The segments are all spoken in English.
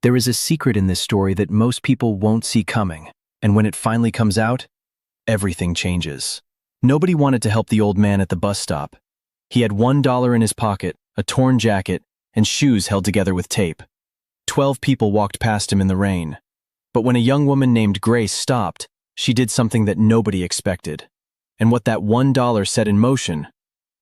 There is a secret in this story that most people won't see coming, and when it finally comes out, everything changes. Nobody wanted to help the old man at the bus stop. He had $1 in his pocket, a torn jacket, and shoes held together with tape. 12 people walked past him in the rain. But when a young woman named Grace stopped, she did something that nobody expected. And what that $1 set in motion,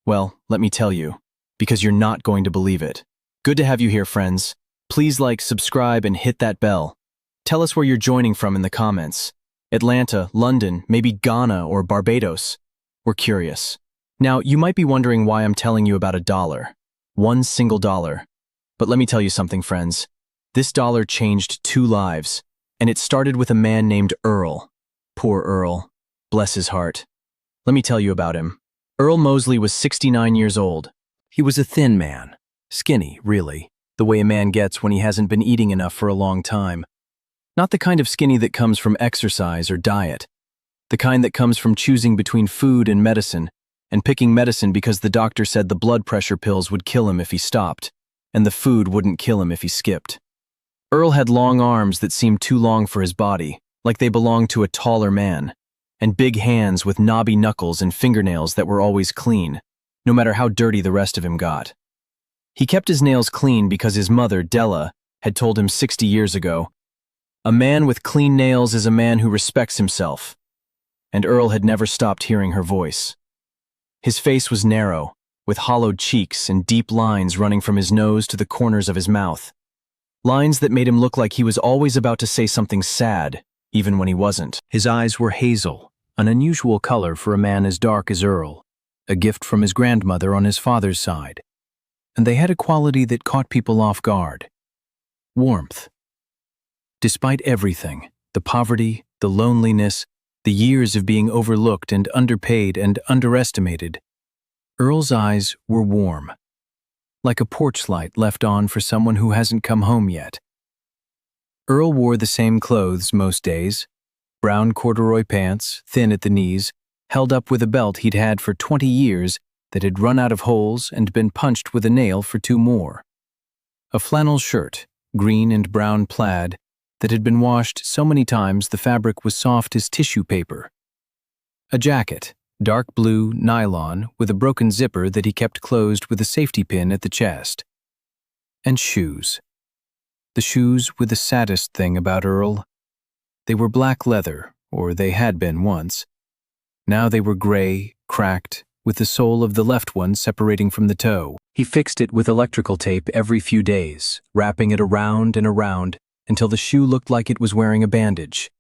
well, let me tell you, because you're not going to believe it. Good to have you here, friends. Please like, subscribe, and hit that bell. Tell us where you're joining from in the comments. Atlanta, London, maybe Ghana or Barbados. We're curious. Now, you might be wondering why I'm telling you about $1. One single dollar. But let me tell you something, friends. This dollar changed 2 lives, and it started with a man named Earl. Poor Earl. Bless his heart. Let me tell you about him. Earl Mosley was 69 years old. He was a thin man. Skinny, really. The way a man gets when he hasn't been eating enough for a long time. Not the kind of skinny that comes from exercise or diet. The kind that comes from choosing between food and picking medicine because the doctor said the blood pressure pills would kill him if he stopped, and the food wouldn't kill him if he skipped. Earl had long arms that seemed too long for his body, like they belonged to a taller man, and big hands with knobby knuckles and fingernails that were always clean, no matter how dirty the rest of him got. He kept his nails clean because his mother, Della, had told him 60 years ago, "A man with clean nails is a man who respects himself." And Earl had never stopped hearing her voice. His face was narrow, with hollowed cheeks and deep lines running from his nose to the corners of his mouth. Lines that made him look like he was always about to say something sad, even when he wasn't. His eyes were hazel, an unusual color for a man as dark as Earl, a gift from his grandmother on his father's side. And they had a quality that caught people off guard. Warmth. Despite everything, the poverty, the loneliness, the years of being overlooked and underpaid and underestimated, Earl's eyes were warm, like a porch light left on for someone who hasn't come home yet. Earl wore the same clothes most days, brown corduroy pants, thin at the knees, held up with a belt he'd had for 20 years that had run out of holes and been punched with a nail for 2 more. A flannel shirt, green and brown plaid, that had been washed so many times the fabric was soft as tissue paper. A jacket, dark blue, nylon, with a broken zipper that he kept closed with a safety pin at the chest. And shoes. The shoes were the saddest thing about Earl. They were black leather, or they had been once. Now they were gray, cracked, with the sole of the left one separating from the toe. He fixed it with electrical tape every few days, wrapping it around and around until the shoe looked like it was wearing a bandage.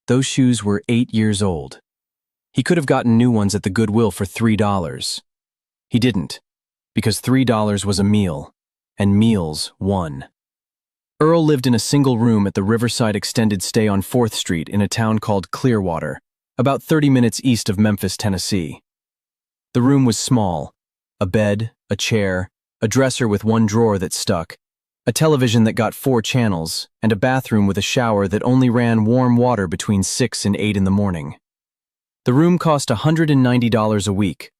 Those shoes were 8 years old. He could have gotten new ones at the Goodwill for $3. He didn't, because $3 was a meal, and meals won. Earl lived in a single room at the Riverside Extended Stay on 4th Street in a town called Clearwater, about 30 minutes east of Memphis, Tennessee. The room was small: a bed, a chair, a dresser with 1 drawer that stuck, a television that got 4 channels, and a bathroom with a shower that only ran warm water between 6 and 8 in the morning. The room cost $190 a week.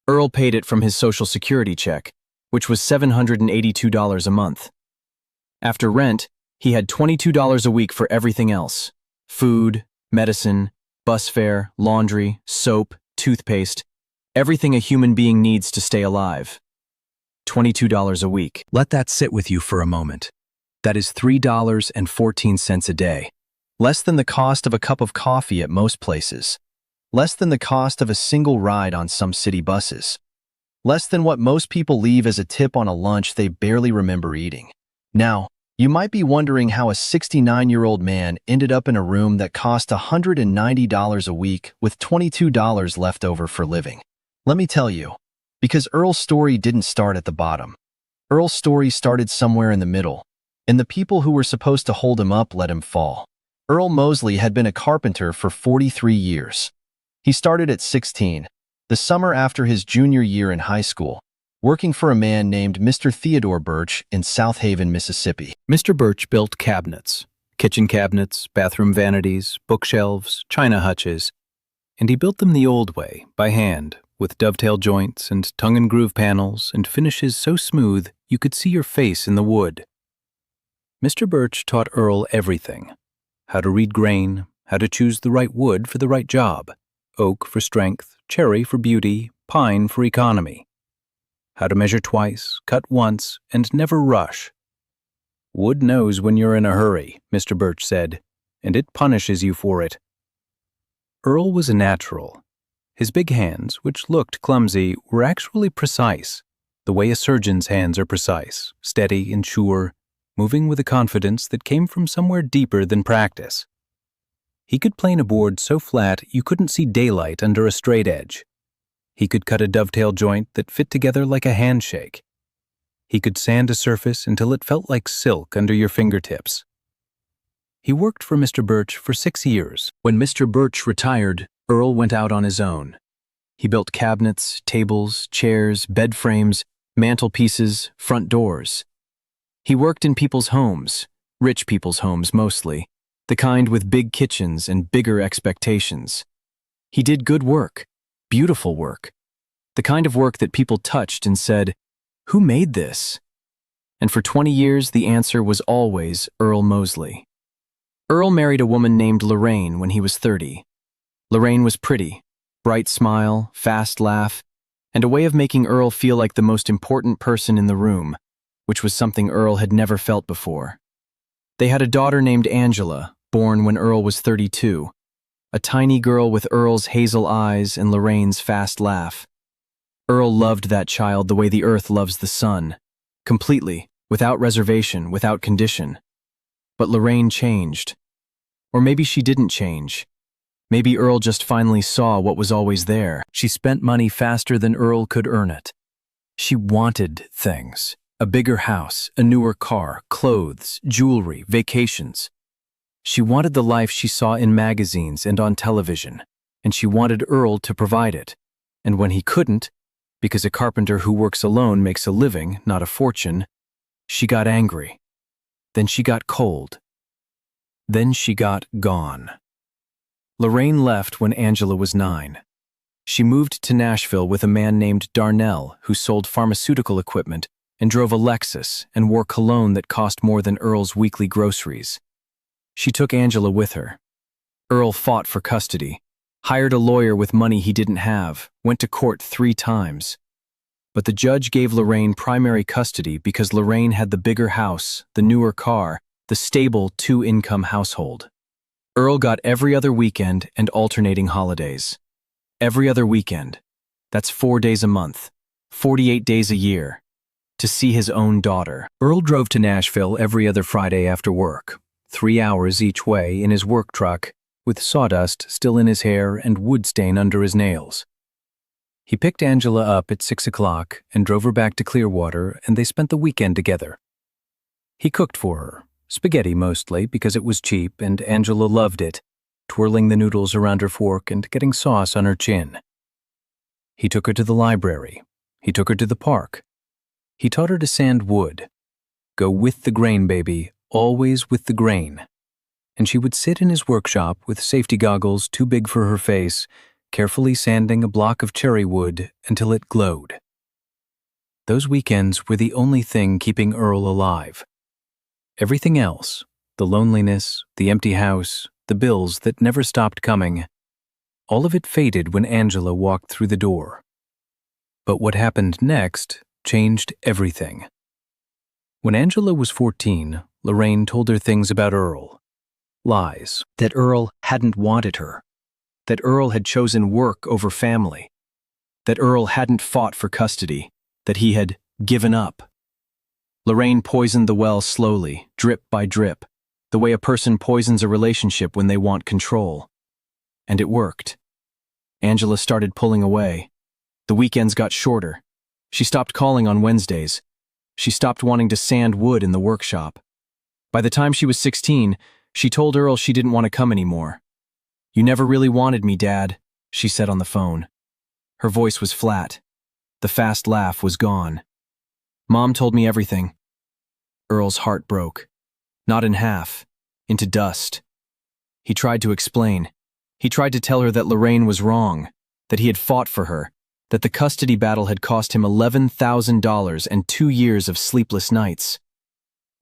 Earl paid it from his Social Security check, which was $782 a month. After rent, he had $22 a week for everything else: food, medicine, bus fare, laundry, soap, toothpaste, everything a human being needs to stay alive. $22 a week. Let that sit with you for a moment. That is $3.14 a day. Less than the cost of a cup of coffee at most places. Less than the cost of a single ride on some city buses. Less than what most people leave as a tip on a lunch they barely remember eating. Now, you might be wondering how a 69-year-old man ended up in a room that cost $190 a week with $22 left over for living. Let me tell you, because Earl's story didn't start at the bottom. Earl's story started somewhere in the middle, and the people who were supposed to hold him up let him fall. Earl Mosley had been a carpenter for 43 years. He started at 16, the summer after his junior year in high school, working for a man named Mr. Theodore Birch in South Haven, Mississippi. Mr. Birch built cabinets, kitchen cabinets, bathroom vanities, bookshelves, china hutches, and he built them the old way, by hand, with dovetail joints and tongue-and-groove panels and finishes so smooth you could see your face in the wood. Mr. Birch taught Earl everything: how to read grain, how to choose the right wood for the right job, oak for strength, cherry for beauty, pine for economy, how to measure twice, cut once, and never rush. Wood knows when you're in a hurry, Mr. Birch said, and it punishes you for it. Earl was a natural. His big hands, which looked clumsy, were actually precise, the way a surgeon's hands are precise, steady and sure, moving with a confidence that came from somewhere deeper than practice. He could plane a board so flat you couldn't see daylight under a straight edge. He could cut a dovetail joint that fit together like a handshake. He could sand a surface until it felt like silk under your fingertips. He worked for Mr. Birch for 6 years. When Mr. Birch retired, Earl went out on his own. He built cabinets, tables, chairs, bed frames, mantelpieces, front doors. He worked in people's homes, rich people's homes mostly, the kind with big kitchens and bigger expectations. He did good work, beautiful work, the kind of work that people touched and said, "Who made this?" And for 20 years, the answer was always Earl Mosley. Earl married a woman named Lorraine when he was 30. Lorraine was pretty, bright smile, fast laugh, and a way of making Earl feel like the most important person in the room, which was something Earl had never felt before. They had a daughter named Angela, born when Earl was 32, a tiny girl with Earl's hazel eyes and Lorraine's fast laugh. Earl loved that child the way the earth loves the sun, completely, without reservation, without condition. But Lorraine changed. Or maybe she didn't change. Maybe Earl just finally saw what was always there. She spent money faster than Earl could earn it. She wanted things: a bigger house, a newer car, clothes, jewelry, vacations. She wanted the life she saw in magazines and on television, and she wanted Earl to provide it. And when he couldn't, because a carpenter who works alone makes a living, not a fortune, she got angry. Then she got cold. Then she got gone. Lorraine left when Angela was 9. She moved to Nashville with a man named Darnell who sold pharmaceutical equipment and drove a Lexus and wore cologne that cost more than Earl's weekly groceries. She took Angela with her. Earl fought for custody, hired a lawyer with money he didn't have, went to court 3 times. But the judge gave Lorraine primary custody because Lorraine had the bigger house, the newer car, the stable 2-income household. Earl got every other weekend and alternating holidays. Every other weekend. That's 4 days a month, 48 days a year, to see his own daughter. Earl drove to Nashville every other Friday after work, 3 hours each way in his work truck, with sawdust still in his hair and wood stain under his nails. He picked Angela up at 6 o'clock and drove her back to Clearwater, and they spent the weekend together. He cooked for her, spaghetti mostly because it was cheap and Angela loved it, twirling the noodles around her fork and getting sauce on her chin. He took her to the library. He took her to the park. He taught her to sand wood. Go with the grain, baby, always with the grain. And she would sit in his workshop with safety goggles too big for her face, carefully sanding a block of cherry wood until it glowed. Those weekends were the only thing keeping Earl alive. Everything else, the loneliness, the empty house, the bills that never stopped coming, all of it faded when Angela walked through the door. But what happened next changed everything. When Angela was 14, Lorraine told her things about Earl. Lies. That Earl hadn't wanted her. That Earl had chosen work over family. That Earl hadn't fought for custody. That he had given up. Lorraine poisoned the well slowly, drip by drip, the way a person poisons a relationship when they want control. And it worked. Angela started pulling away. The weekends got shorter. She stopped calling on Wednesdays. She stopped wanting to sand wood in the workshop. By the time she was 16, she told Earl she didn't want to come anymore. "You never really wanted me, Dad," she said on the phone. Her voice was flat. The fast laugh was gone. "Mom told me everything." Earl's heart broke. Not in half, into dust. He tried to explain. He tried to tell her that Lorraine was wrong, that he had fought for her, that the custody battle had cost him $11,000 and 2 years of sleepless nights.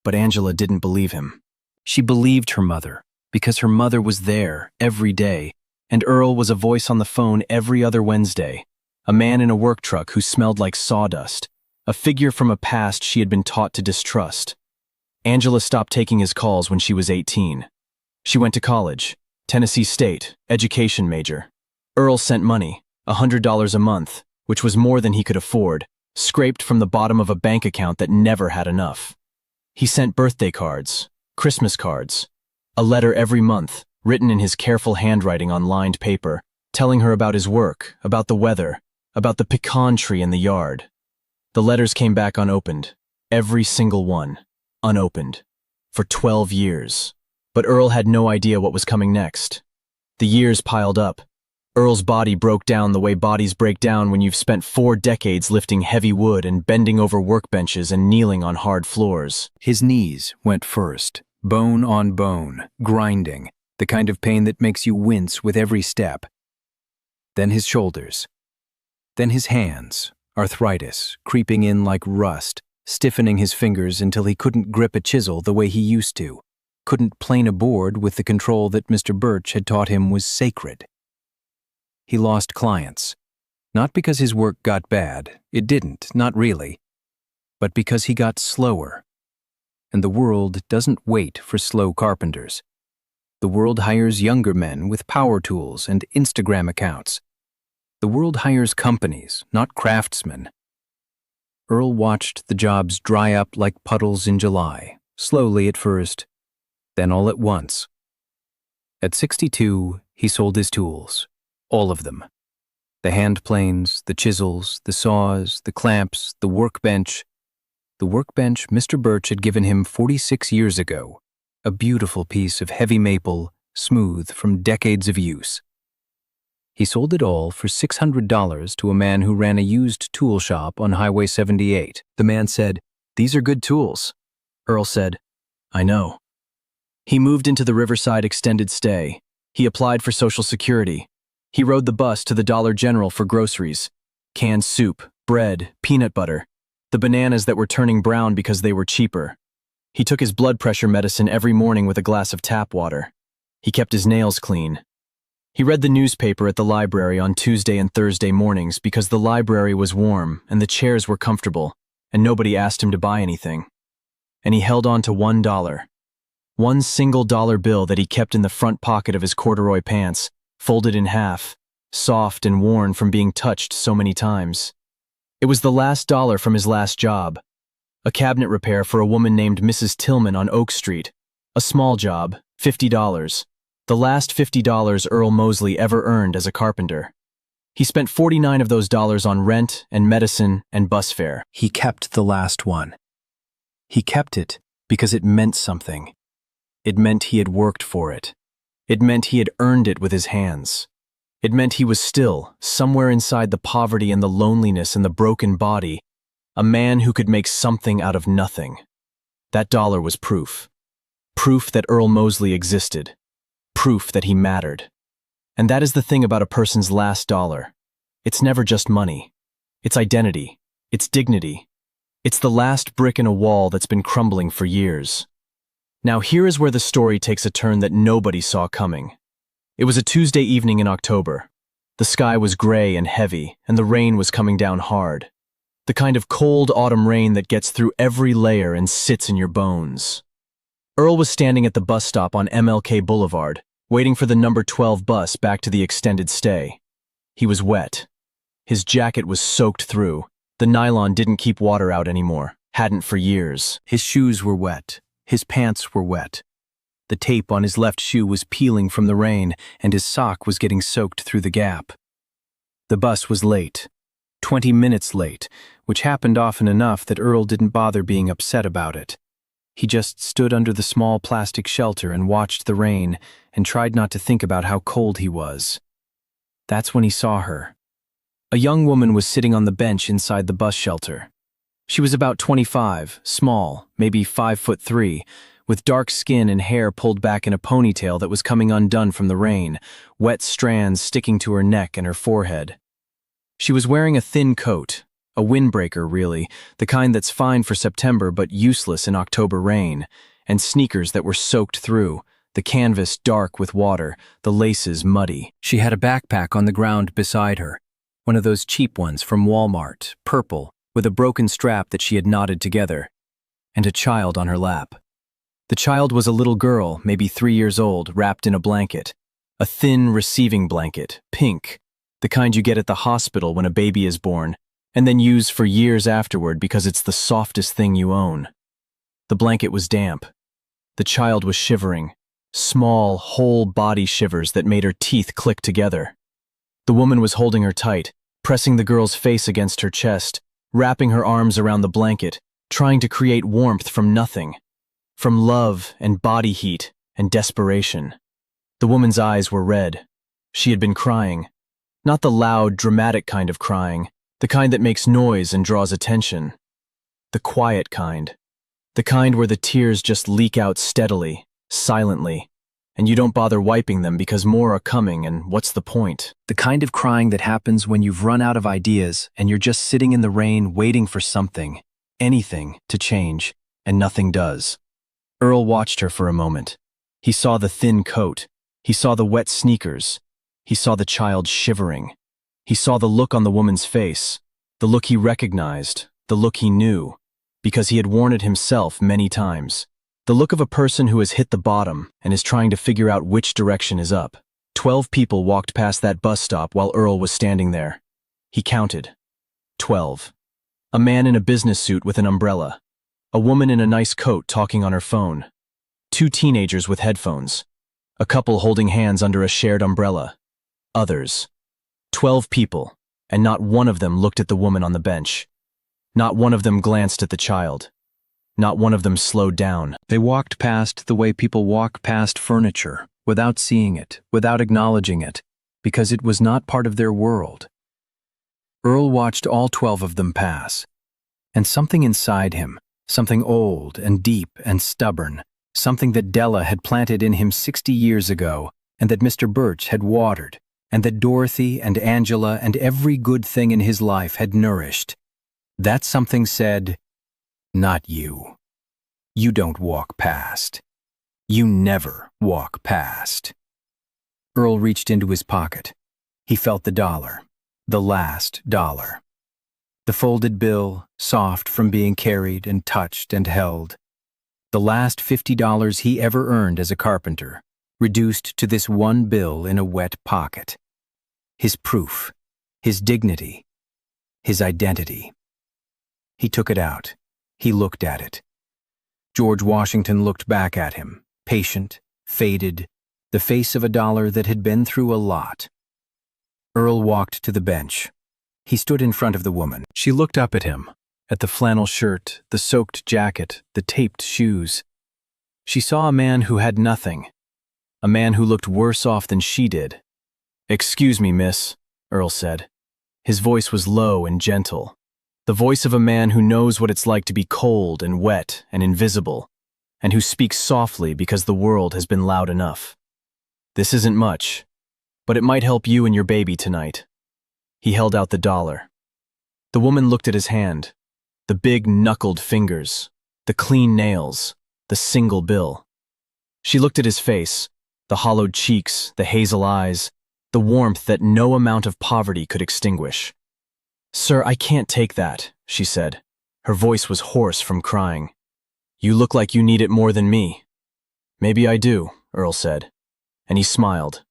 But Angela didn't believe him. She believed her mother, because her mother was there every day, and Earl was a voice on the phone every other Wednesday, a man in a work truck who smelled like sawdust, a figure from a past she had been taught to distrust. Angela stopped taking his calls when she was 18. She went to college, Tennessee State, education major. Earl sent money, $100 a month, which was more than he could afford, scraped from the bottom of a bank account that never had enough. He sent birthday cards, Christmas cards, a letter every month, written in his careful handwriting on lined paper, telling her about his work, about the weather, about the pecan tree in the yard. The letters came back unopened, every single one, unopened, for 12 years. But Earl had no idea what was coming next. The years piled up. Earl's body broke down the way bodies break down when you've spent 4 decades lifting heavy wood and bending over workbenches and kneeling on hard floors. His knees went first, bone on bone, grinding, the kind of pain that makes you wince with every step. Then his shoulders. Then his hands, arthritis, creeping in like rust, stiffening his fingers until he couldn't grip a chisel the way he used to, couldn't plane a board with the control that Mr. Birch had taught him was sacred. He lost clients, not because his work got bad, it didn't, not really, but because he got slower. And the world doesn't wait for slow carpenters. The world hires younger men with power tools and Instagram accounts. The world hires companies, not craftsmen. Earl watched the jobs dry up like puddles in July, slowly at first, then all at once. At 62, he sold his tools, all of them. The hand planes, the chisels, the saws, the clamps, the workbench. The workbench Mr. Birch had given him 46 years ago, a beautiful piece of heavy maple, smooth from decades of use. He sold it all for $600 to a man who ran a used tool shop on Highway 78. The man said, "These are good tools." Earl said, "I know." He moved into the Riverside extended stay. He applied for Social Security. He rode the bus to the Dollar General for groceries. Canned soup, bread, peanut butter, the bananas that were turning brown because they were cheaper. He took his blood pressure medicine every morning with a glass of tap water. He kept his nails clean. He read the newspaper at the library on Tuesday and Thursday mornings because the library was warm and the chairs were comfortable and nobody asked him to buy anything. And he held on to $1. One single dollar bill that he kept in the front pocket of his corduroy pants, folded in half, soft and worn from being touched so many times. It was the last dollar from his last job. A cabinet repair for a woman named Mrs. Tillman on Oak Street. A small job, $50. The last $50 Earl Mosley ever earned as a carpenter. He spent 49 of those dollars on rent and medicine and bus fare. He kept the last one. He kept it because it meant something. It meant he had worked for it. It meant he had earned it with his hands. It meant he was still, somewhere inside the poverty and the loneliness and the broken body, a man who could make something out of nothing. That dollar was proof. Proof that Earl Mosley existed. Proof that he mattered. And that is the thing about a person's last dollar. It's never just money. It's identity. It's dignity. It's the last brick in a wall that's been crumbling for years. Now here is where the story takes a turn that nobody saw coming. It was a Tuesday evening in October. The sky was gray and heavy, and the rain was coming down hard. The kind of cold autumn rain that gets through every layer and sits in your bones. Earl was standing at the bus stop on MLK Boulevard, waiting for the number 12 bus back to the extended stay. He was wet. His jacket was soaked through. The nylon didn't keep water out anymore, hadn't for years. His shoes were wet. His pants were wet. The tape on his left shoe was peeling from the rain, and his sock was getting soaked through the gap. The bus was late. 20 minutes late, which happened often enough that Earl didn't bother being upset about it. He just stood under the small plastic shelter and watched the rain and tried not to think about how cold he was. That's when he saw her. A young woman was sitting on the bench inside the bus shelter. She was about 25, small, maybe 5'3", with dark skin and hair pulled back in a ponytail that was coming undone from the rain, wet strands sticking to her neck and her forehead. She was wearing a thin coat, A windbreaker, really, the kind that's fine for September but useless in October rain, and sneakers that were soaked through, the canvas dark with water, the laces muddy. She had a backpack on the ground beside her, one of those cheap ones from Walmart, purple, with a broken strap that she had knotted together, and a child on her lap. The child was a little girl, maybe 3 years old, wrapped in a blanket. A thin receiving blanket, pink, the kind you get at the hospital when a baby is born, and then use for years afterward because it's the softest thing you own. The blanket was damp. The child was shivering, small, whole body shivers that made her teeth click together. The woman was holding her tight, pressing the girl's face against her chest, wrapping her arms around the blanket, trying to create warmth from nothing, from love and body heat and desperation. The woman's eyes were red. She had been crying. Not the loud, dramatic kind of crying, the kind that makes noise and draws attention. The quiet kind. The kind where the tears just leak out steadily, silently, and you don't bother wiping them because more are coming, and what's the point? The kind of crying that happens when you've run out of ideas and you're just sitting in the rain waiting for something, anything, to change, and nothing does. Earl watched her for a moment. He saw the thin coat. He saw the wet sneakers. He saw the child shivering. He saw the look on the woman's face, the look he recognized, the look he knew, because he had worn it himself many times. The look of a person who has hit the bottom and is trying to figure out which direction is up. 12 people walked past that bus stop while Earl was standing there. He counted. 12. A man in a business suit with an umbrella. A woman in a nice coat talking on her phone. 2 teenagers with headphones. A couple holding hands under a shared umbrella. Others. 12 people, and not one of them looked at the woman on the bench. Not one of them glanced at the child. Not one of them slowed down. They walked past the way people walk past furniture, without seeing it, without acknowledging it, because it was not part of their world. Earl watched all 12 of them pass, and something inside him, something old and deep and stubborn, something that Della had planted in him 60 years ago, and that Mr. Birch had watered, and that Dorothy and Angela and every good thing in his life had nourished. That something said, "Not you. You don't walk past. You never walk past." Earl reached into his pocket. He felt the dollar, the last dollar. The folded bill, soft from being carried and touched and held. The last $50 he ever earned as a carpenter, reduced to this one bill in a wet pocket. His proof, his dignity, his identity. He took it out. He looked at it. George Washington looked back at him, patient, faded, the face of a dollar that had been through a lot. Earl walked to the bench. He stood in front of the woman. She looked up at him, at the flannel shirt, the soaked jacket, the taped shoes. She saw a man who had nothing, a man who looked worse off than she did. "Excuse me, miss," Earl said. His voice was low and gentle, the voice of a man who knows what it's like to be cold and wet and invisible, and who speaks softly because the world has been loud enough. "This isn't much, but it might help you and your baby tonight." He held out the dollar. The woman looked at his hand, the big knuckled fingers, the clean nails, the single bill. She looked at his face, the hollowed cheeks, the hazel eyes, the warmth that no amount of poverty could extinguish. "Sir, I can't take that," she said. Her voice was hoarse from crying. "You look like you need it more than me." "Maybe I do," Earl said. And he smiled.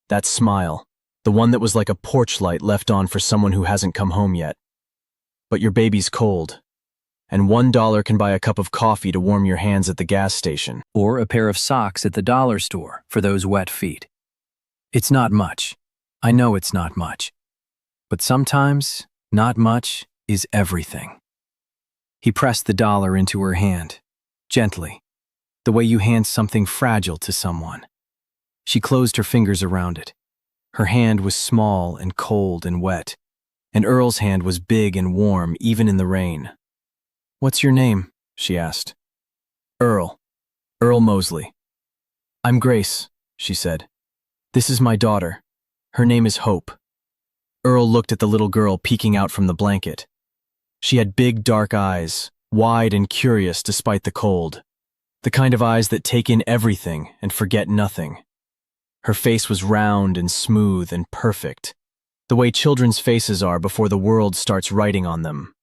That smile, the one that was like a porch light left on for someone who hasn't come home yet. "But your baby's cold, and $1 can buy a cup of coffee to warm your hands at the gas station. Or a pair of socks at the dollar store for those wet feet. It's not much. I know it's not much. But sometimes, not much is everything." He pressed the dollar into her hand, gently, the way you hand something fragile to someone. She closed her fingers around it. Her hand was small and cold and wet, and Earl's hand was big and warm even in the rain. "What's your name?" she asked. "Earl. Earl Mosley." "I'm Grace," she said. "This is my daughter. Her name is Hope." Earl looked at the little girl peeking out from the blanket. She had big, dark eyes, wide and curious despite the cold. The kind of eyes that take in everything and forget nothing. Her face was round and smooth and perfect, the way children's faces are before the world starts writing on them.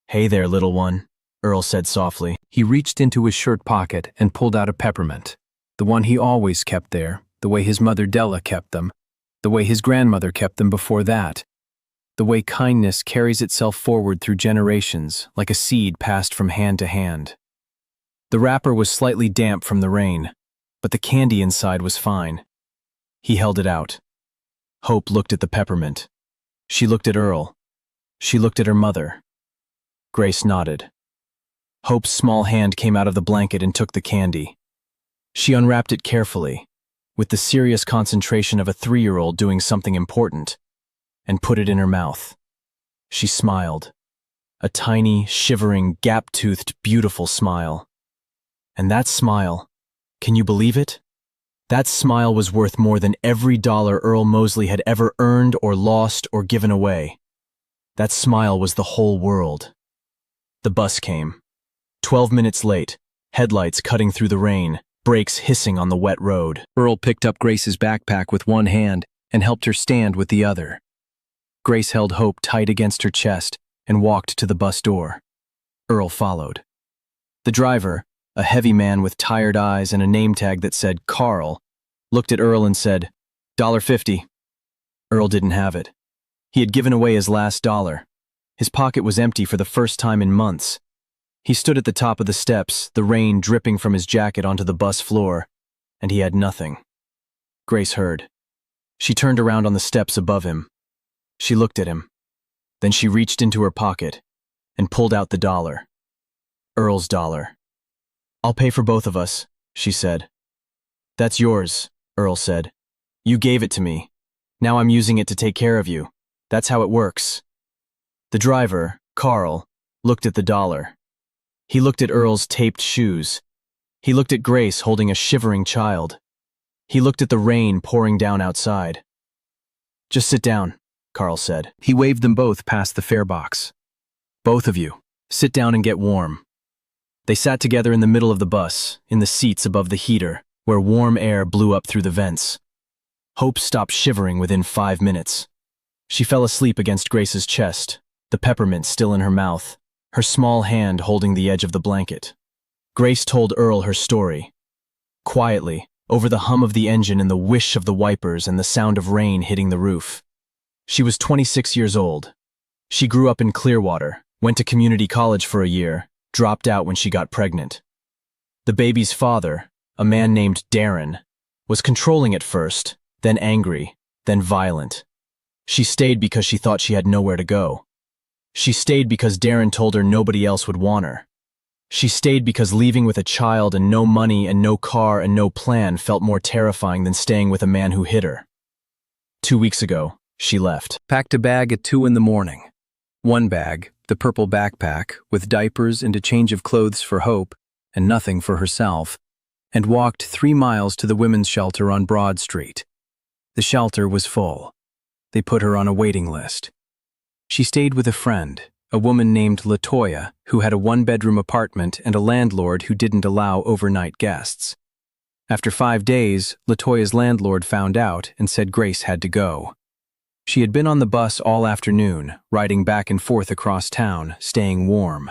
"Hey there, little one," Earl said softly. He reached into his shirt pocket and pulled out a peppermint, the one he always kept there, the way his mother Della kept them, the way his grandmother kept them before that, the way kindness carries itself forward through generations like a seed passed from hand to hand. The wrapper was slightly damp from the rain, but the candy inside was fine. He held it out. Hope looked at the peppermint. She looked at Earl. She looked at her mother. Grace nodded. Hope's small hand came out of the blanket and took the candy. She unwrapped it carefully, with the serious concentration of a 3-year-old doing something important, and put it in her mouth. She smiled. A tiny, shivering, gap-toothed, beautiful smile. And that smile, can you believe it? That smile was worth more than every dollar Earl Mosley had ever earned or lost or given away. That smile was the whole world. The bus came. 12 minutes late, headlights cutting through the rain, brakes hissing on the wet road. Earl picked up Grace's backpack with one hand and helped her stand with the other. Grace held Hope tight against her chest and walked to the bus door. Earl followed. The driver, a heavy man with tired eyes and a name tag that said Carl, looked at Earl and said, $1.50. Earl didn't have it. He had given away his last dollar. His pocket was empty for the first time in months. He stood at the top of the steps, the rain dripping from his jacket onto the bus floor, and he had nothing. Grace heard. She turned around on the steps above him. She looked at him. Then she reached into her pocket and pulled out the dollar. Earl's dollar. "I'll pay for both of us," she said. "That's yours," Earl said. "You gave it to me. Now I'm using it to take care of you. That's how it works." The driver, Carl, looked at the dollar. He looked at Earl's taped shoes. He looked at Grace holding a shivering child. He looked at the rain pouring down outside. "Just sit down," Carl said. He waved them both past the fare box. "Both of you, sit down and get warm." They sat together in the middle of the bus, in the seats above the heater, where warm air blew up through the vents. Hope stopped shivering within 5 minutes. She fell asleep against Grace's chest, the peppermint still in her mouth, her small hand holding the edge of the blanket. Grace told Earl her story. Quietly, over the hum of the engine and the whish of the wipers and the sound of rain hitting the roof. She was 26 years old. She grew up in Clearwater, went to community college for a year, dropped out when she got pregnant. The baby's father, a man named Darren, was controlling at first, then angry, then violent. She stayed because she thought she had nowhere to go. She stayed because Darren told her nobody else would want her. She stayed because leaving with a child and no money and no car and no plan felt more terrifying than staying with a man who hit her. 2 weeks ago, she left. Packed a bag at 2 in the morning. One bag, the purple backpack, with diapers and a change of clothes for Hope, and nothing for herself, and walked 3 miles to the women's shelter on Broad Street. The shelter was full. They put her on a waiting list. She stayed with a friend, a woman named LaToya, who had a 1-bedroom apartment and a landlord who didn't allow overnight guests. After 5 days, LaToya's landlord found out and said Grace had to go. She had been on the bus all afternoon, riding back and forth across town, staying warm.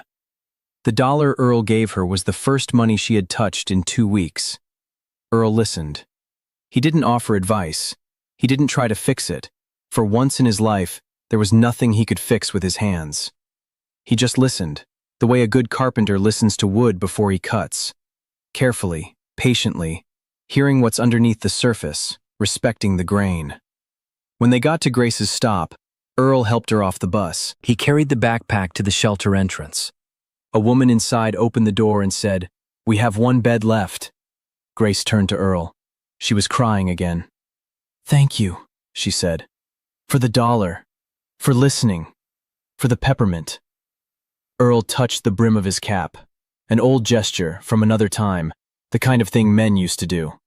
The dollar Earl gave her was the first money she had touched in 2 weeks. Earl listened. He didn't offer advice. He didn't try to fix it. For once in his life, there was nothing he could fix with his hands. He just listened, the way a good carpenter listens to wood before he cuts. Carefully, patiently, hearing what's underneath the surface, respecting the grain. When they got to Grace's stop, Earl helped her off the bus. He carried the backpack to the shelter entrance. A woman inside opened the door and said, "We have 1 bed left." Grace turned to Earl. She was crying again. "Thank you," she said. "For the dollar. For listening. For the peppermint." Earl touched the brim of his cap, an old gesture from another time, the kind of thing men used to do.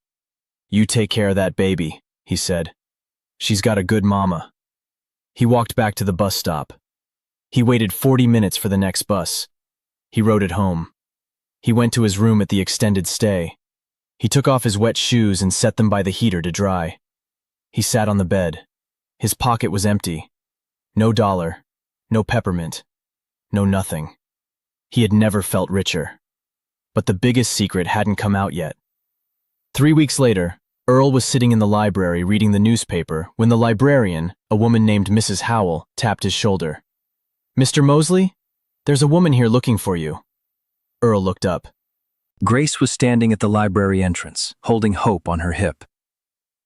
"You take care of that baby," he said. "She's got a good mama." He walked back to the bus stop. He waited 40 minutes for the next bus. He rode it home. He went to his room at the extended stay. He took off his wet shoes and set them by the heater to dry. He sat on the bed. His pocket was empty. No dollar, no peppermint, no nothing. He had never felt richer. But the biggest secret hadn't come out yet. 3 weeks later, Earl was sitting in the library reading the newspaper when the librarian, a woman named Mrs. Howell, tapped his shoulder. "Mr. Mosley, there's a woman here looking for you." Earl looked up. Grace was standing at the library entrance, holding Hope on her hip.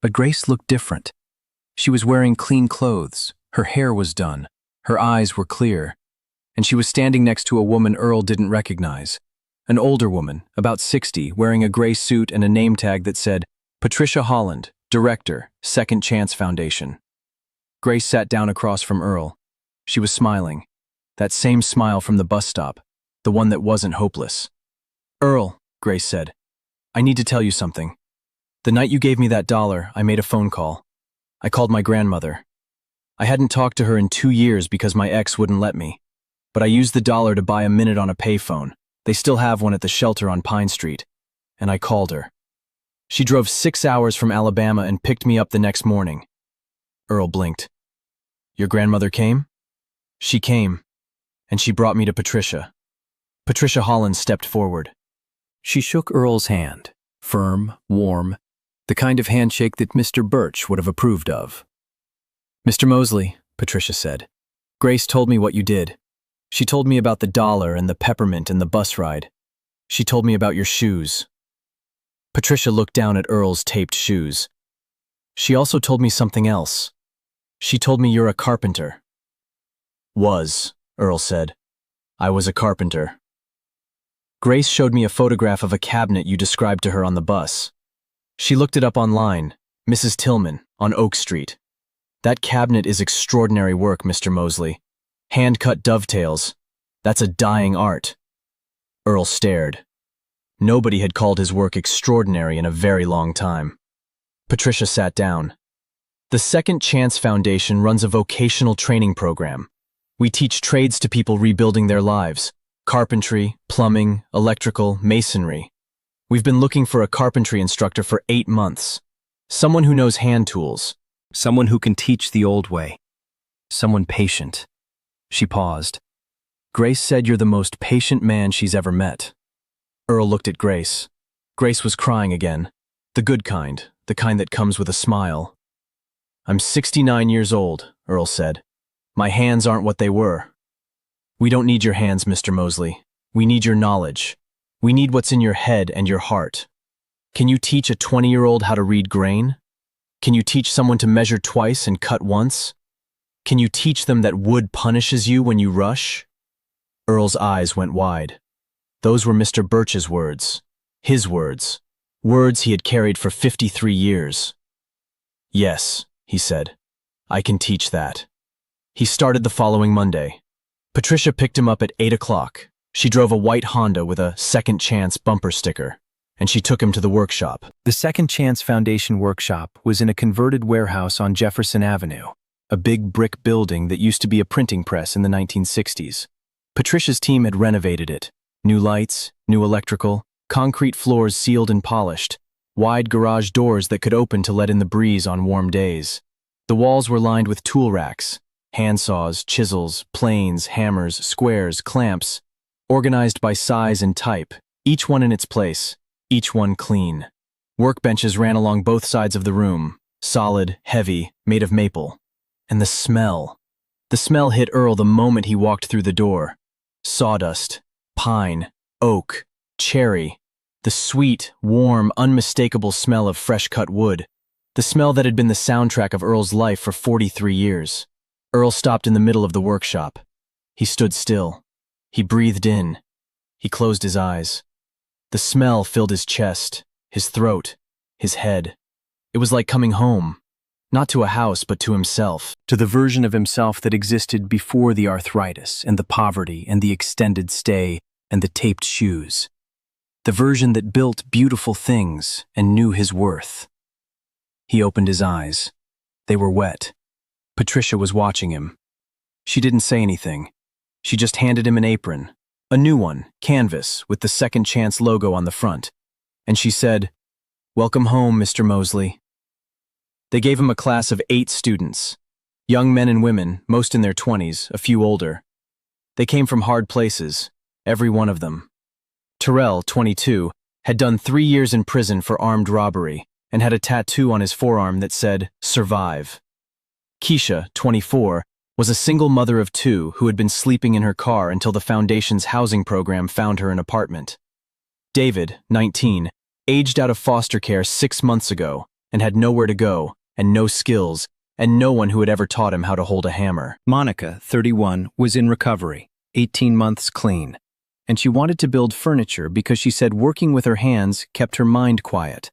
But Grace looked different. She was wearing clean clothes, her hair was done, her eyes were clear, and she was standing next to a woman Earl didn't recognize. An older woman, about 60, wearing a gray suit and a name tag that said, Patricia Holland, Director, Second Chance Foundation. Grace sat down across from Earl. She was smiling. That same smile from the bus stop, the one that wasn't hopeless. "Earl," Grace said, "I need to tell you something. The night you gave me that dollar, I made a phone call. I called my grandmother. I hadn't talked to her in 2 years because my ex wouldn't let me. But I used the dollar to buy a minute on a payphone. They still have one at the shelter on Pine Street. And I called her. She drove 6 hours from Alabama and picked me up the next morning." Earl blinked. "Your grandmother came?" "She came, and she brought me to Patricia." Patricia Holland stepped forward. She shook Earl's hand, firm, warm, the kind of handshake that Mr. Birch would have approved of. "Mr. Mosley," Patricia said, "Grace told me what you did. She told me about the dollar and the peppermint and the bus ride. She told me about your shoes." Patricia looked down at Earl's taped shoes. "She also told me something else. She told me you're a carpenter." "Was," Earl said. "I was a carpenter." "Grace showed me a photograph of a cabinet you described to her on the bus. She looked it up online, Mrs. Tillman, on Oak Street. That cabinet is extraordinary work, Mr. Mosley. Hand-cut dovetails. That's a dying art." Earl stared. Nobody had called his work extraordinary in a very long time. Patricia sat down. "The Second Chance Foundation runs a vocational training program. We teach trades to people rebuilding their lives. Carpentry, plumbing, electrical, masonry. We've been looking for a carpentry instructor for 8 months. Someone who knows hand tools. Someone who can teach the old way. Someone patient." She paused. "Grace said you're the most patient man she's ever met." Earl looked at Grace. Grace was crying again. The good kind, the kind that comes with a smile. "I'm 69 years old," Earl said. "My hands aren't what they were." "We don't need your hands, Mr. Mosley. We need your knowledge. We need what's in your head and your heart. Can you teach a 20-year-old how to read grain? Can you teach someone to measure twice and cut once? Can you teach them that wood punishes you when you rush?" Earl's eyes went wide. Those were Mr. Birch's words. His words. Words he had carried for 53 years. "Yes," he said. "I can teach that." He started the following Monday. Patricia picked him up at 8 o'clock. She drove a white Honda with a Second Chance bumper sticker, and she took him to the workshop. The Second Chance Foundation workshop was in a converted warehouse on Jefferson Avenue, a big brick building that used to be a printing press in the 1960s. Patricia's team had renovated it. New lights, new electrical, concrete floors sealed and polished, wide garage doors that could open to let in the breeze on warm days. The walls were lined with tool racks, handsaws, chisels, planes, hammers, squares, clamps, organized by size and type, each one in its place, each one clean. Workbenches ran along both sides of the room, solid, heavy, made of maple. And the smell. The smell hit Earl the moment he walked through the door. Sawdust, pine, oak, cherry, the sweet, warm, unmistakable smell of fresh-cut wood, the smell that had been the soundtrack of Earl's life for 43 years. Earl stopped in the middle of the workshop. He stood still. He breathed in. He closed his eyes. The smell filled his chest, his throat, his head. It was like coming home, not to a house but to himself, to the version of himself that existed before the arthritis and the poverty and the extended stay and the taped shoes. The version that built beautiful things and knew his worth. He opened his eyes. They were wet. Patricia was watching him. She didn't say anything. She just handed him an apron, a new one, canvas, with the Second Chance logo on the front. And she said, "Welcome home, Mr. Mosley." They gave him a class of 8 students, young men and women, most in their 20s, a few older. They came from hard places, every one of them. Terrell, 22, had done 3 years in prison for armed robbery and had a tattoo on his forearm that said, "Survive." Keisha, 24, was a single mother of 2 who had been sleeping in her car until the Foundation's housing program found her an apartment. David, 19, aged out of foster care 6 months ago and had nowhere to go and no skills and no one who had ever taught him how to hold a hammer. Monica, 31, was in recovery, 18 months clean, and she wanted to build furniture because she said working with her hands kept her mind quiet.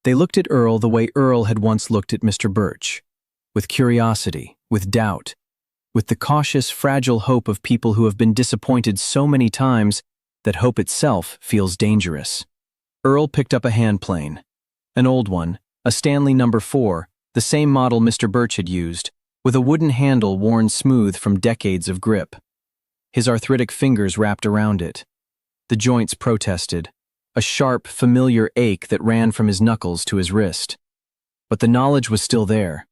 They looked at Earl the way Earl had once looked at Mr. Birch, with curiosity, with doubt, with the cautious, fragile hope of people who have been disappointed so many times that hope itself feels dangerous. Earl picked up a hand plane, an old one, a Stanley No. 4, the same model Mr. Birch had used, with a wooden handle worn smooth from decades of grip. His arthritic fingers wrapped around it. The joints protested, a sharp, familiar ache that ran from his knuckles to his wrist. But the knowledge was still there,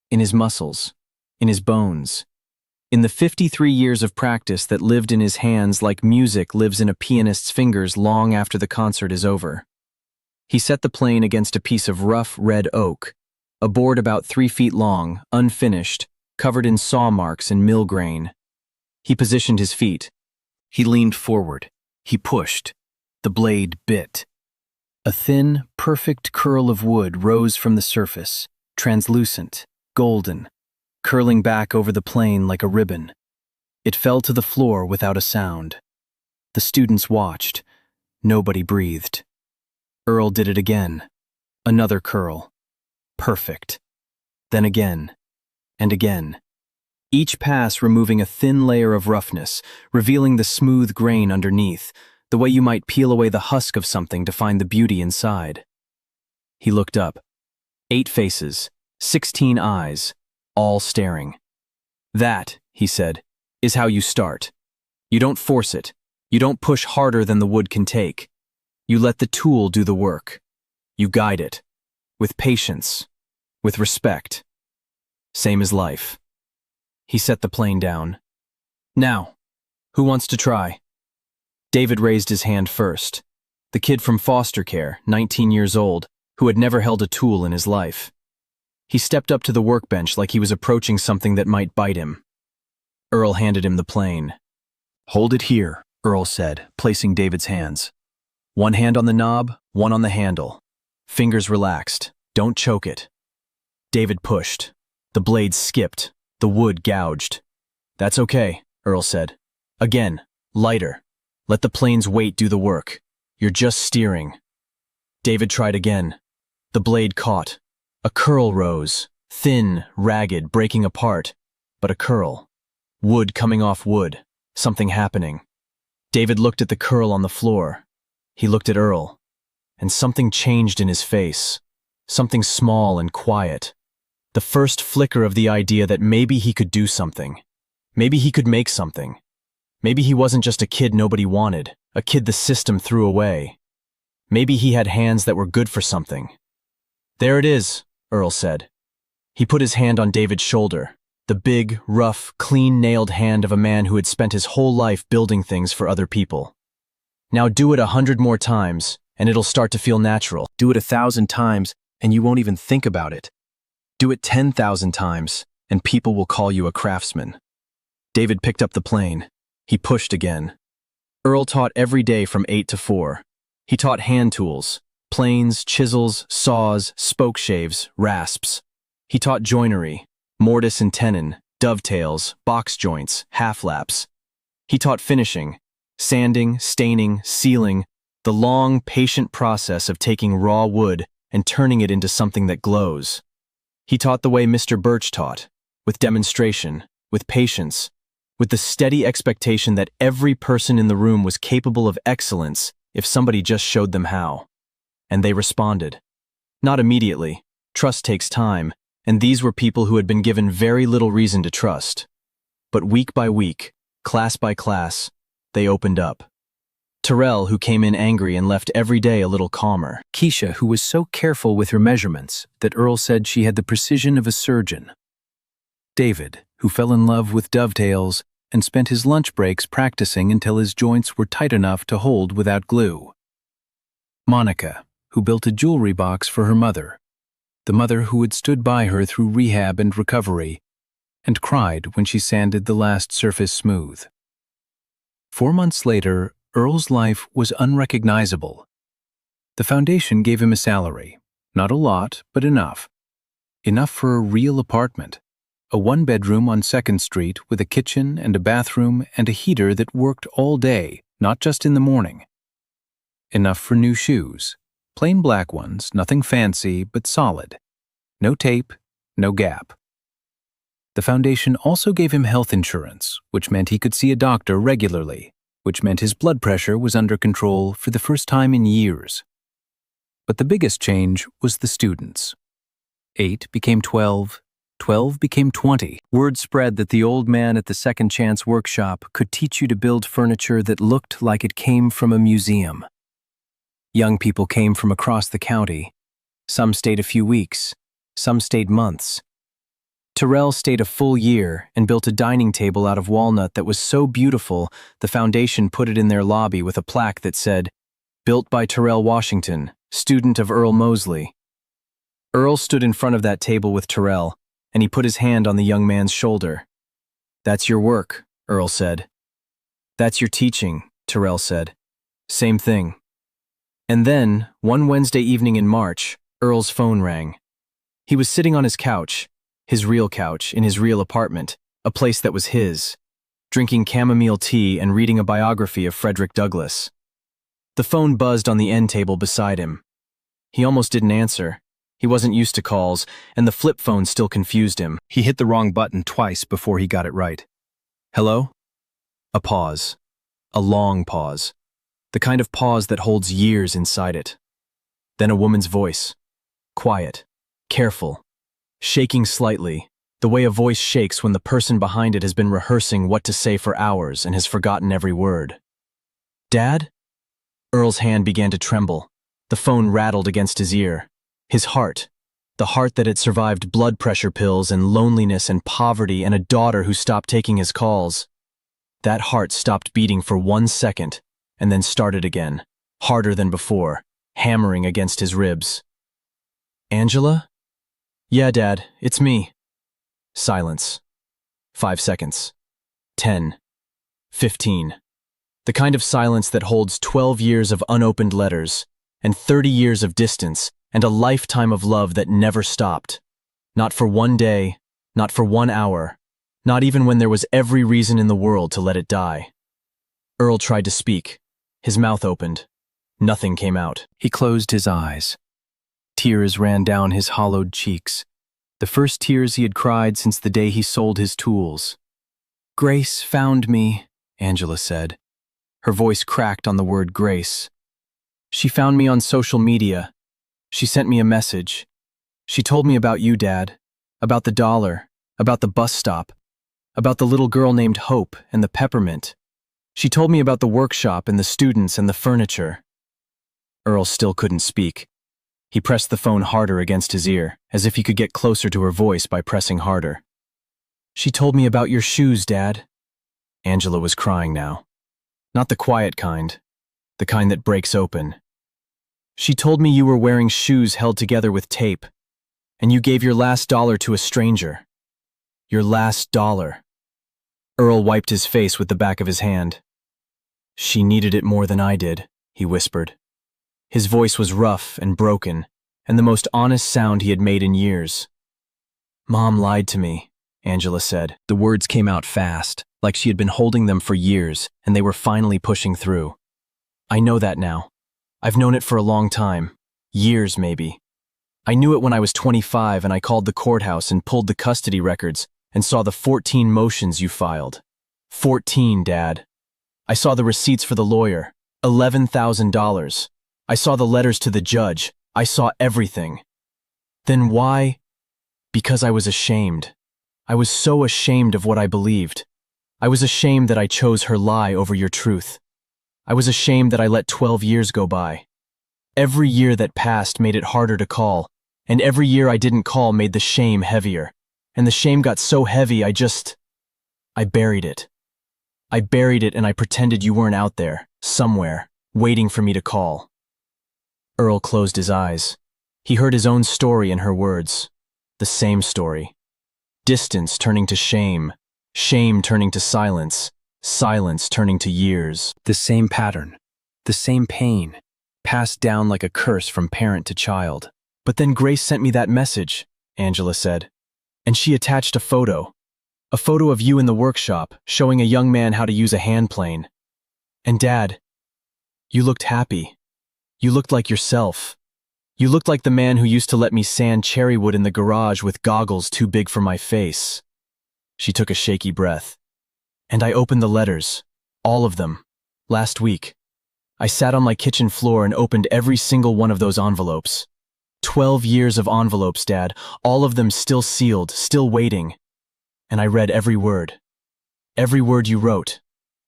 in his muscles, in his bones, in the 53 years of practice that lived in his hands like music lives in a pianist's fingers long after the concert is over. He set the plane against a piece of rough red oak, a board about 3 feet long, unfinished, covered in saw marks and mill grain. He positioned his feet. He leaned forward. He pushed. The blade bit. A thin, perfect curl of wood rose from the surface, translucent, golden, curling back over the plane like a ribbon. It fell to the floor without a sound. The students watched. Nobody breathed. Earl did it again. Another curl. Perfect. Then again, and again. Each pass removing a thin layer of roughness, revealing the smooth grain underneath, the way you might peel away the husk of something to find the beauty inside. He looked up. 8 faces, 16 eyes, all staring. "That," he said, "is how you start. You don't force it. You don't push harder than the wood can take. You let the tool do the work. You guide it. With patience. With respect. Same as life." He set the plane down. "Now, who wants to try?" David raised his hand first. The kid from foster care, 19 years old, who had never held a tool in his life. He stepped up to the workbench like he was approaching something that might bite him. Earl handed him the plane. "Hold it here," Earl said, placing David's hands. "One hand on the knob, one on the handle. Fingers relaxed. Don't choke it." David pushed. The blade skipped. The wood gouged. "That's okay," Earl said. "Again, lighter. Let the plane's weight do the work. You're just steering." David tried again. The blade caught. A curl rose, thin, ragged, breaking apart, but a curl. Wood coming off wood, something happening. David looked at the curl on the floor. He looked at Earl, and something changed in his face, something small and quiet. The first flicker of the idea that maybe he could do something. Maybe he could make something. Maybe he wasn't just a kid nobody wanted, a kid the system threw away. Maybe he had hands that were good for something. "There it is," Earl said. He put his hand on David's shoulder, the big, rough, clean-nailed hand of a man who had spent his whole life building things for other people. "Now do it 100 more times, and it'll start to feel natural. Do it 1,000 times, and you won't even think about it. Do it 10,000 times, and people will call you a craftsman." David picked up the plane. He pushed again. Earl taught every day from 8 to 4. He taught hand tools, planes, chisels, saws, spokeshaves, rasps. He taught joinery, mortise and tenon, dovetails, box joints, half-laps. He taught finishing, sanding, staining, sealing, the long, patient process of taking raw wood and turning it into something that glows. He taught the way Mr. Birch taught, with demonstration, with patience, with the steady expectation that every person in the room was capable of excellence if somebody just showed them how. And they responded. Not immediately. Trust takes time, and these were people who had been given very little reason to trust. But week by week, Class by class, they opened up. Terrell, who came in angry and left every day a little calmer. Keisha, who was so careful with her measurements that Earl said she had the precision of a surgeon. David, who fell in love with dovetails and spent his lunch breaks practicing until his joints were tight enough to hold without glue. Monica, who built a jewelry box for her mother, the mother who had stood by her through rehab and recovery, and cried when she sanded the last surface smooth. 4 months later, Earl's life was unrecognizable. The foundation gave him a salary, not a lot, but enough. Enough for a real apartment, a one-bedroom on 2nd Street with a kitchen and a bathroom and a heater that worked all day, not just in the morning. Enough for new shoes, plain black ones, nothing fancy, but solid. No tape, no gap. The foundation also gave him health insurance, which meant he could see a doctor regularly, which meant his blood pressure was under control for the first time in years. But the biggest change was the students. 8 became 12, 12 became 20. Word spread that the old man at the Second Chance workshop could teach you to build furniture that looked like it came from a museum. Young people came from across the county. Some stayed a few weeks, some stayed months. Terrell stayed a full year and built a dining table out of walnut that was so beautiful the foundation put it in their lobby with a plaque that said, "Built by Terrell Washington, student of Earl Mosley." Earl stood in front of that table with Terrell, and he put his hand on the young man's shoulder. "That's your work," Earl said. "That's your teaching," Terrell said. "Same thing." And then, one Wednesday evening in March, Earl's phone rang. He was sitting on his couch, his real couch, in his real apartment, a place that was his, drinking chamomile tea and reading a biography of Frederick Douglass. The phone buzzed on the end table beside him. He almost didn't answer. He wasn't used to calls, and the flip phone still confused him. He hit the wrong button twice before he got it right. "Hello?" A pause. A long pause. The kind of pause that holds years inside it. Then a woman's voice. Quiet. Careful. Shaking slightly, the way a voice shakes when the person behind it has been rehearsing what to say for hours and has forgotten every word. "Dad?" Earl's hand began to tremble. The phone rattled against his ear. His heart, the heart that had survived blood pressure pills and loneliness and poverty and a daughter who stopped taking his calls. That heart stopped beating for 1 second and then started again, harder than before, hammering against his ribs. "Angela?" "Yeah, Dad, it's me." Silence. 5 seconds. 10. 15. The kind of silence that holds 12 years of unopened letters, and 30 years of distance, and a lifetime of love that never stopped. Not for 1 day, not for 1 hour, not even when there was every reason in the world to let it die. Earl tried to speak. His mouth opened. Nothing came out. He closed his eyes. Tears ran down his hollowed cheeks, the first tears he had cried since the day he sold his tools. "Grace found me," Angela said. Her voice cracked on the word Grace. "She found me on social media. She sent me a message. She told me about you, Dad, about the dollar, about the bus stop, about the little girl named Hope and the peppermint. She told me about the workshop and the students and the furniture." Earl still couldn't speak. He pressed the phone harder against his ear, as if he could get closer to her voice by pressing harder. "She told me about your shoes, Dad." Angela was crying now. Not the quiet kind, the kind that breaks open. "She told me you were wearing shoes held together with tape, and you gave your last dollar to a stranger. Your last dollar." Earl wiped his face with the back of his hand. "She needed it more than I did," he whispered. His voice was rough and broken, and the most honest sound he had made in years. "Mom lied to me," Angela said. The words came out fast, like she had been holding them for years, and they were finally pushing through. "I know that now. I've known it for a long time. Years, maybe. I knew it when I was 25 and I called the courthouse and pulled the custody records and saw the 14 motions you filed. 14, Dad. I saw the receipts for the lawyer. $11,000. I saw the letters to the judge. I saw everything. Then why? Because I was ashamed. I was so ashamed of what I believed. I was ashamed that I chose her lie over your truth. I was ashamed that I let 12 years go by. Every year that passed made it harder to call, and every year I didn't call made the shame heavier. And the shame got so heavy I buried it. I buried it and I pretended you weren't out there, somewhere, waiting for me to call. Earl closed his eyes. He heard his own story in her words. The same story. Distance turning to shame, shame turning to silence, silence turning to years. The same pattern, the same pain, passed down like a curse from parent to child. But then Grace sent me that message, Angela said, and she attached a photo of you in the workshop, showing a young man how to use a hand plane. And Dad, you looked happy. You looked like yourself. You looked like the man who used to let me sand cherry wood in the garage with goggles too big for my face. She took a shaky breath. And I opened the letters, all of them, last week. I sat on my kitchen floor and opened every single one of those envelopes. 12 years of envelopes, Dad, all of them still sealed, still waiting. And I read every word you wrote,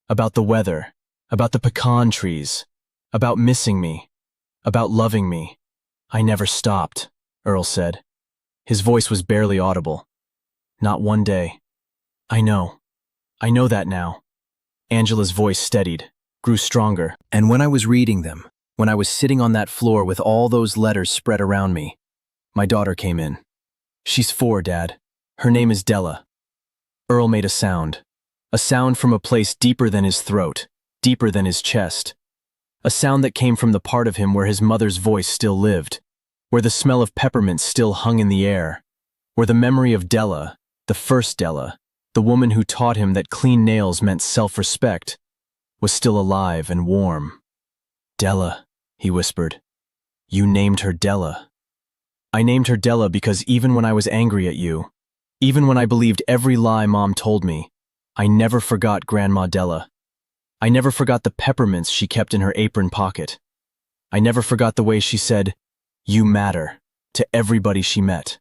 about the weather, about the pecan trees, about missing me, about loving me. I never stopped, Earl said. His voice was barely audible. Not one day. I know that now. Angela's voice steadied, grew stronger. And when I was reading them, when I was sitting on that floor with all those letters spread around me, my daughter came in. She's 4, Dad. Her name is Della. Earl made a sound from a place deeper than his throat, deeper than his chest. A sound that came from the part of him where his mother's voice still lived, where the smell of peppermint still hung in the air, where the memory of Della, the first Della, the woman who taught him that clean nails meant self-respect, was still alive and warm. Della, he whispered. You named her Della. I named her Della because even when I was angry at you, even when I believed every lie Mom told me, I never forgot Grandma Della. I never forgot the peppermints she kept in her apron pocket. I never forgot the way she said, "You matter," to everybody she met.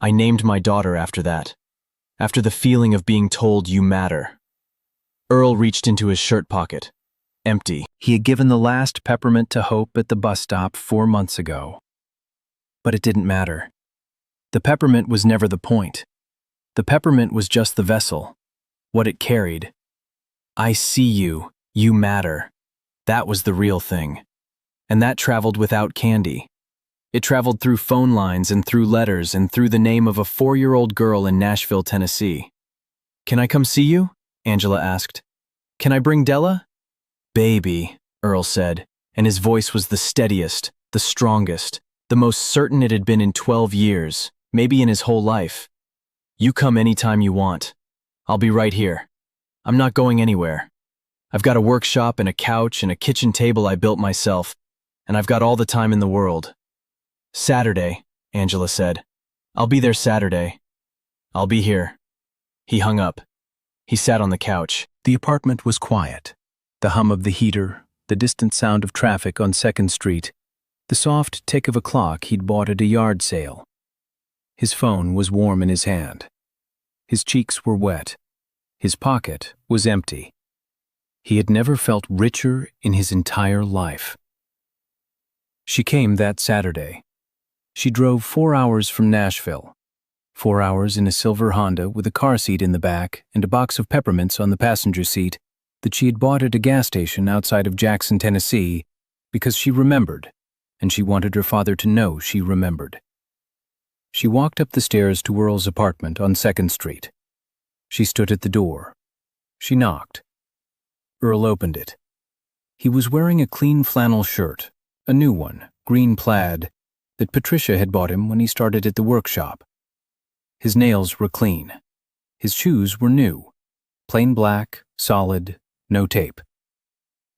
I named my daughter after that, after the feeling of being told you matter. Earl reached into his shirt pocket. Empty. He had given the last peppermint to Hope at the bus stop 4 months ago. But it didn't matter. The peppermint was never the point. The peppermint was just the vessel, what it carried. I see you, you matter. That was the real thing. And that traveled without candy. It traveled through phone lines and through letters and through the name of a 4-year-old girl in Nashville, Tennessee. Can I come see you? Angela asked. Can I bring Della? Baby, Earl said, and his voice was the steadiest, the strongest, the most certain it had been in 12 years, maybe in his whole life. You come anytime you want. I'll be right here. I'm not going anywhere. I've got a workshop and a couch and a kitchen table I built myself, and I've got all the time in the world. Saturday, Angela said. I'll be there Saturday. I'll be here. He hung up. He sat on the couch. The apartment was quiet. The hum of the heater, the distant sound of traffic on 2nd Street, the soft tick of a clock he'd bought at a yard sale. His phone was warm in his hand. His cheeks were wet. His pocket was empty. He had never felt richer in his entire life. She came that Saturday. She drove 4 hours from Nashville. 4 hours in a silver Honda with a car seat in the back and a box of peppermints on the passenger seat that she had bought at a gas station outside of Jackson, Tennessee, because she remembered, and she wanted her father to know she remembered. She walked up the stairs to Earl's apartment on 2nd Street. She stood at the door. She knocked. Earl opened it. He was wearing a clean flannel shirt, a new one, green plaid, that Patricia had bought him when he started at the workshop. His nails were clean. His shoes were new, plain black, solid, no tape.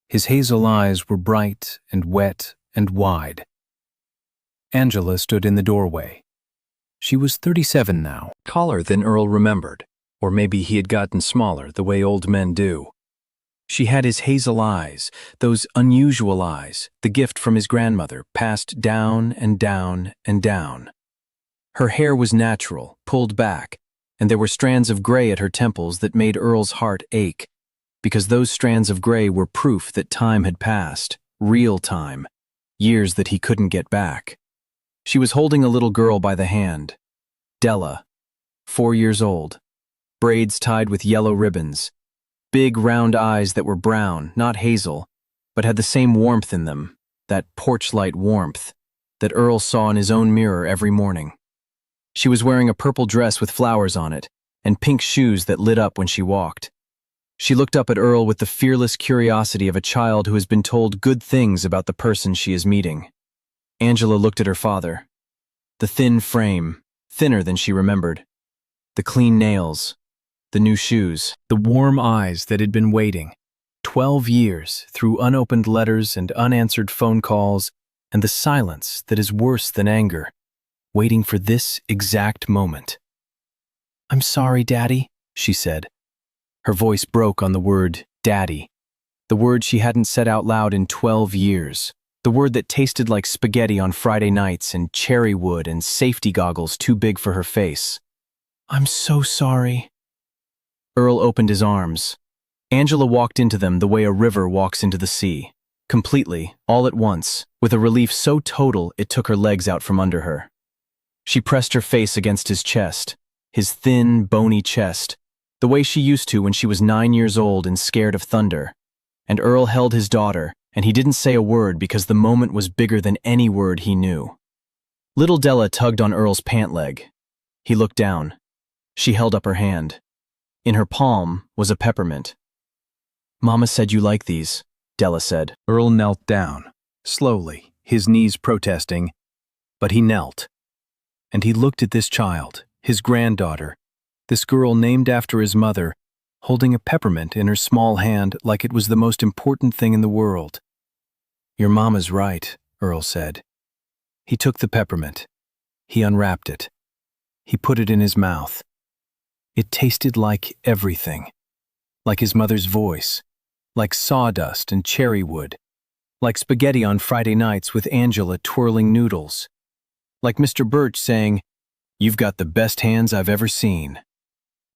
His hazel eyes were bright and wet and wide. Angela stood in the doorway. She was 37 now, taller than Earl remembered, or maybe he had gotten smaller the way old men do. She had his hazel eyes, those unusual eyes, the gift from his grandmother, passed down and down and down. Her hair was natural, pulled back, and there were strands of gray at her temples that made Earl's heart ache, because those strands of gray were proof that time had passed, real time, years that he couldn't get back. She was holding a little girl by the hand, Della, 4 years old, braids tied with yellow ribbons, big round eyes that were brown, not hazel, but had the same warmth in them, that porch-light warmth that Earl saw in his own mirror every morning. She was wearing a purple dress with flowers on it, and pink shoes that lit up when she walked. She looked up at Earl with the fearless curiosity of a child who has been told good things about the person she is meeting. Angela looked at her father. The thin frame, thinner than she remembered. The clean nails, the new shoes, the warm eyes that had been waiting. 12 years through unopened letters and unanswered phone calls, and the silence that is worse than anger, waiting for this exact moment. "I'm sorry, Daddy," she said. Her voice broke on the word Daddy, the word she hadn't said out loud in 12 years, the word that tasted like spaghetti on Friday nights and cherry wood and safety goggles too big for her face. "I'm so sorry." Earl opened his arms. Angela walked into them the way a river walks into the sea, completely, all at once, with a relief so total it took her legs out from under her. She pressed her face against his chest, his thin, bony chest, the way she used to when she was 9 years old and scared of thunder. And Earl held his daughter, and he didn't say a word because the moment was bigger than any word he knew. Little Della tugged on Earl's pant leg. He looked down. She held up her hand. In her palm was a peppermint. "Mama said you like these," Della said. Earl knelt down, slowly, his knees protesting, but he knelt. And he looked at this child, his granddaughter, this girl named after his mother, holding a peppermint in her small hand like it was the most important thing in the world. "Your mama's right," Earl said. He took the peppermint. He unwrapped it. He put it in his mouth. It tasted like everything, like his mother's voice, like sawdust and cherry wood, like spaghetti on Friday nights with Angela twirling noodles, like Mr. Birch saying, "You've got the best hands I've ever seen,"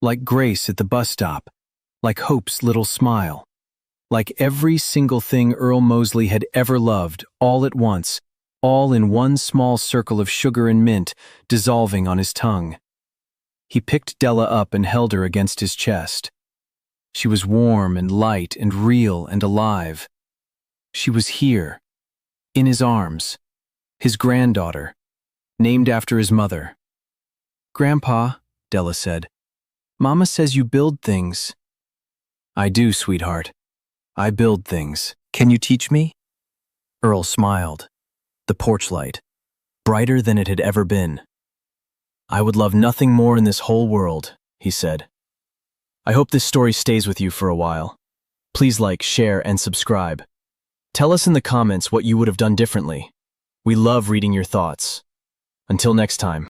like Grace at the bus stop, like Hope's little smile, like every single thing Earl Mosley had ever loved, all at once, all in one small circle of sugar and mint dissolving on his tongue. He picked Della up and held her against his chest. She was warm and light and real and alive. She was here, in his arms, his granddaughter, named after his mother. "Grandpa," Della said, "Mama says you build things." "I do, sweetheart. I build things. Can you teach me?" Earl smiled. The porch light, brighter than it had ever been. "I would love nothing more in this whole world," he said. I hope this story stays with you for a while. Please like, share, and subscribe. Tell us in the comments what you would have done differently. We love reading your thoughts. Until next time.